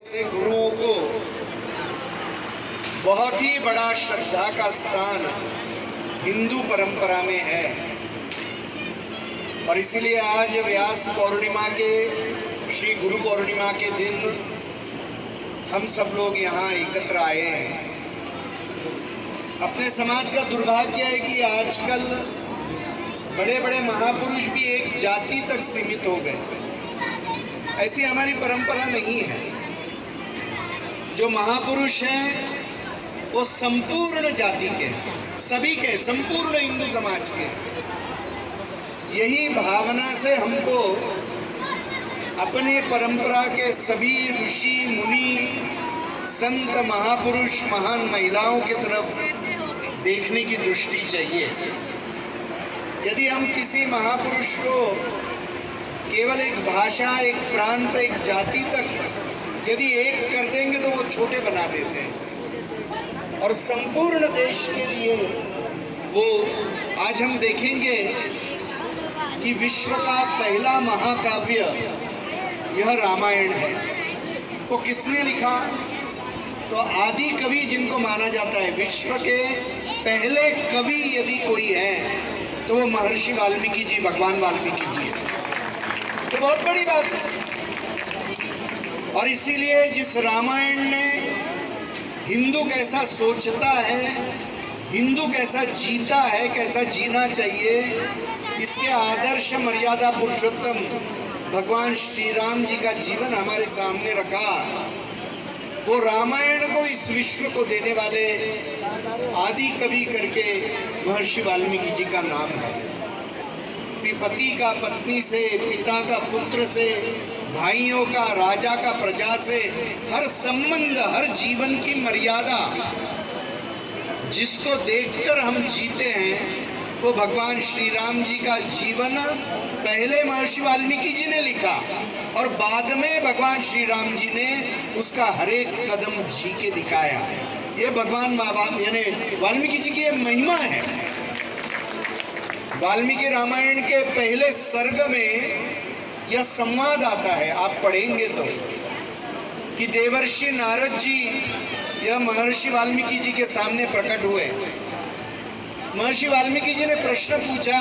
से गुरुओं को बहुत ही बड़ा श्रद्धा का स्थान हिंदू परंपरा में है और इसीलिए आज व्यास पौर्णिमा के श्री गुरु पौर्णिमा के दिन हम सब लोग यहाँ एकत्र आए हैं। अपने समाज का दुर्भाग्य है कि आजकल बड़े बड़े महापुरुष भी एक जाति तक सीमित हो गए। ऐसी हमारी परंपरा नहीं है। जो महापुरुष हैं वो संपूर्ण जाति के, सभी के, संपूर्ण हिंदू समाज के। यही भावना से हमको अपने परंपरा के सभी ऋषि मुनि, संत, महापुरुष, महान महिलाओं की तरफ देखने की दृष्टि चाहिए। यदि हम किसी महापुरुष को केवल एक भाषा, एक प्रांत, एक जाति तक यदि एक कर देंगे तो वो छोटे बना देते हैं और संपूर्ण देश के लिए वो, आज हम देखेंगे कि विश्व का पहला महाकाव्य यह रामायण है। वो किसने लिखा? तो आदि कवि जिनको माना जाता है, विश्व के पहले कवि यदि कोई है तो वो महर्षि वाल्मीकि जी, भगवान वाल्मीकि जी है। तो बहुत बड़ी बात है। और इसीलिए जिस रामायण ने हिंदू कैसा सोचता है, हिंदू कैसा जीता है, कैसा जीना चाहिए, इसके आदर्श मर्यादा पुरुषोत्तम भगवान श्री राम जी का जीवन हमारे सामने रखा। वो रामायण को इस विश्व को देने वाले आदि कवि करके महर्षि वाल्मीकि जी का नाम है। पति का पत्नी से, पिता का पुत्र से, भाइयों का, राजा का प्रजा से, हर संबंध, हर जीवन की मर्यादा जिसको देखकर हम जीते हैं वो भगवान श्री राम जी का जीवन पहले महर्षि वाल्मीकि जी ने लिखा और बाद में भगवान श्री राम जी ने उसका हर एक कदम जी के दिखाया। ये भगवान यानी वाल्मीकि जी की महिमा है। वाल्मीकि रामायण के पहले सर्ग में यह संवाद आता है, आप पढ़ेंगे तो, कि देवर्षि नारद जी यह महर्षि वाल्मीकि जी के सामने प्रकट हुए। महर्षि वाल्मीकि जी ने प्रश्न पूछा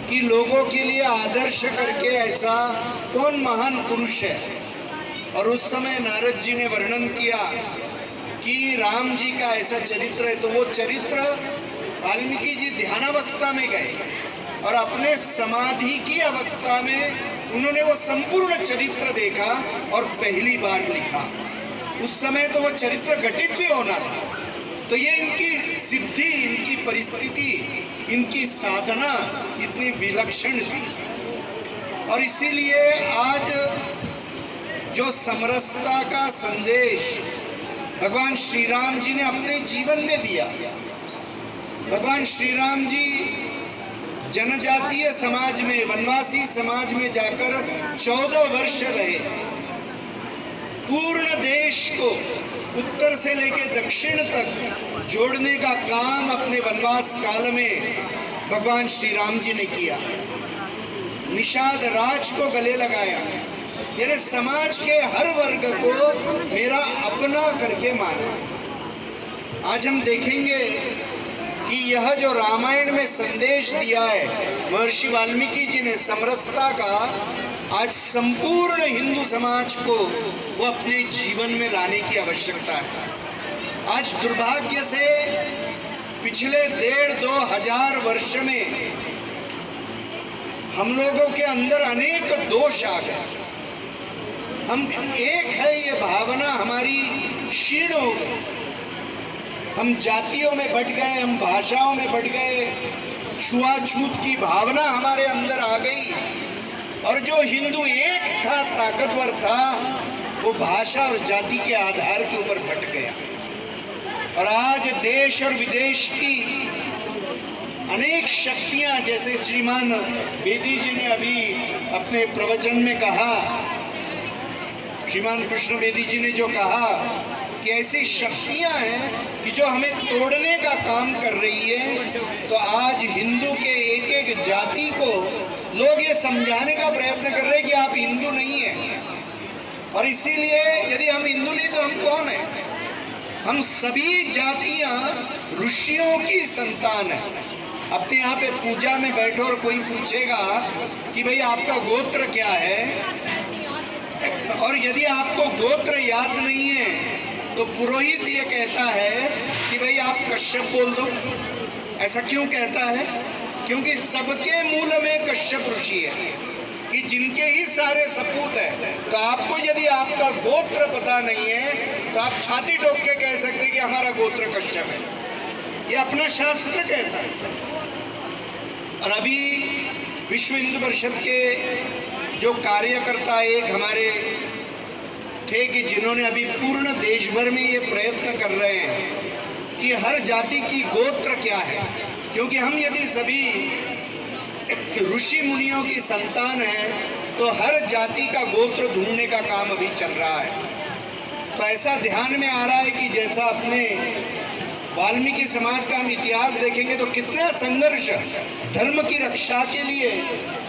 कि लोगों के लिए आदर्श करके ऐसा कौन महान पुरुष है? और उस समय नारद जी ने वर्णन किया कि राम जी का ऐसा चरित्र है। तो वो चरित्र वाल्मीकि जी ध्यानावस्था में गए और अपने समाधि की अवस्था में उन्होंने वो संपूर्ण चरित्र देखा और पहली बार लिखा। उस समय तो वो चरित्र घटित भी होना था। तो ये इनकी सिद्धि, इनकी परिस्थिति, इनकी साधना इतनी विलक्षण थी। और इसीलिए आज जो समरसता का संदेश भगवान श्री राम जी ने अपने जीवन में दिया, भगवान श्री राम जी जनजातीय समाज में, वनवासी समाज में जाकर 14 वर्ष रहे। पूर्ण देश को उत्तर से लेकर दक्षिण तक जोड़ने का काम अपने वनवास काल में भगवान श्री राम जी ने किया। निषाद राज को गले लगाया, यानी समाज के हर वर्ग को मेरा अपना करके माना। आज हम देखेंगे कि यह जो रामायण में संदेश दिया है महर्षि वाल्मीकि जी ने समरसता का, आज संपूर्ण हिंदू समाज को वो अपने जीवन में लाने की आवश्यकता है। आज दुर्भाग्य से पिछले 1.5-2 हजार वर्ष में हम लोगों के अंदर अनेक दोष आ गए। हम एक है ये भावना हमारी क्षीण हो गई। हम जातियों में बट गए, हम भाषाओं में बट गए, छुआछूत की भावना हमारे अंदर आ गई और जो हिंदू एक था, ताकतवर था, वो भाषा और जाति के आधार के ऊपर बट गया। और आज देश और विदेश की अनेक शक्तियां, जैसे श्रीमान बेदी जी ने अभी अपने प्रवचन में कहा, श्रीमान कृष्ण बेदी जी ने जो कहा कि ऐसी शक्तियां हैं कि जो हमें तोड़ने का काम कर रही है। तो आज हिंदू के एक एक जाति को लोग ये समझाने का प्रयत्न कर रहे हैं कि आप हिंदू नहीं हैं। और इसीलिए यदि हम हिंदू हम सभी जातियां ऋषियों की संतान हैं। अपने यहाँ पे पूजा में बैठो और कोई पूछेगा कि भाई आपका गोत्र क्या है, और यदि आपको गोत्र याद नहीं है तो पुरोहित ये कहता है कि भाई आप कश्यप बोल दो। ऐसा क्यों कहता है? क्योंकि सबके मूल में कश्यप ऋषि है, कि जिनके ही सारे सपूत हैं। तो आपको यदि आपका गोत्र पता नहीं है तो आप छाती ठोक के कह सकते कि हमारा गोत्र कश्यप है, ये अपना शास्त्र कहता है। और अभी विश्व हिंदू परिषद के जो कार्यकर्ता एक हमारे थे कि जिन्होंने अभी पूर्ण देश भर में ये प्रयत्न कर रहे हैं कि हर जाति की गोत्र क्या है, क्योंकि हम यदि सभी ऋषि मुनियों की संतान हैं तो हर जाति का गोत्र ढूंढने का काम अभी चल रहा है। तो ऐसा ध्यान में आ रहा है कि जैसा अपने वाल्मीकि समाज का हम इतिहास देखेंगे तो कितना संघर्ष धर्म की रक्षा के लिए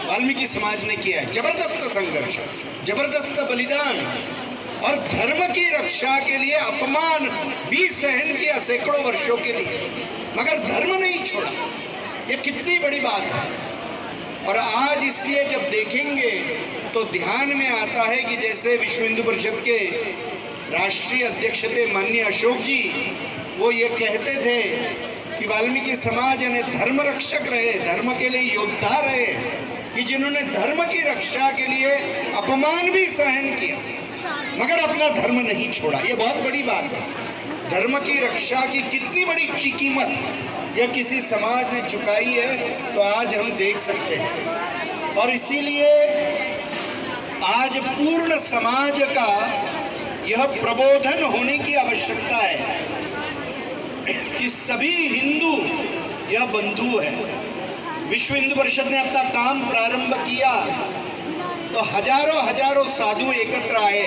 वाल्मीकि समाज ने किया है। जबरदस्त संघर्ष, जबरदस्त बलिदान, और धर्म की रक्षा के लिए अपमान भी सहन किया सैकड़ों वर्षों के लिए, मगर धर्म नहीं छोड़ा। ये कितनी बड़ी बात है। और आज इसलिए जब देखेंगे तो ध्यान में आता है कि जैसे विश्व हिंदू परिषद के राष्ट्रीय अध्यक्ष थे माननीय अशोक जी, वो ये कहते थे कि वाल्मीकि समाज यानी धर्म रक्षक रहे, धर्म के लिए योद्धा रहे, कि जिन्होंने धर्म की रक्षा के लिए अपमान भी सहन किया मगर अपना धर्म नहीं छोड़ा। ये बहुत बड़ी बात है। धर्म की रक्षा की कितनी बड़ी कीमत यह किसी समाज ने चुकाई है तो आज हम देख सकते हैं। और इसीलिए आज पूर्ण समाज का यह प्रबोधन होने की आवश्यकता है कि सभी हिंदू यह बंधु है। विश्व हिंदू परिषद ने अपना काम प्रारंभ किया तो हजारों साधु एकत्र आए,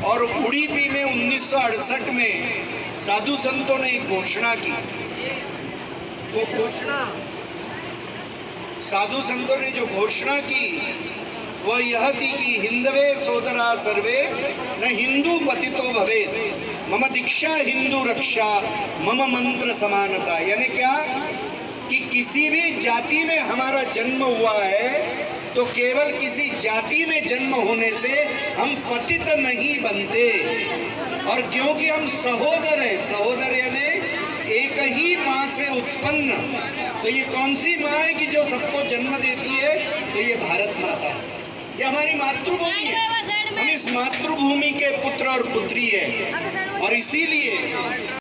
और उड़ीपी में 1968 में साधु संतों ने एक घोषणा की। वो घोषणा, साधु संतों ने जो घोषणा की वह यह थी कि हिंदवे सोदरा सर्वे न हिंदू पतितो भवेत् मम दीक्षा हिंदू रक्षा मम मंत्र समानता। यानी क्या कि किसी भी जाति में हमारा जन्म हुआ है तो केवल किसी जाति में जन्म होने से हम पतित नहीं बनते, और क्योंकि हम सहोदर हैं, सहोदर यानी एक ही माँ से उत्पन्न, तो ये कौन सी माँ है कि जो सबको जन्म देती है? तो ये भारत माता है, ये हमारी मातृभूमि है। हम इस मातृभूमि के पुत्र और पुत्री है, और इसीलिए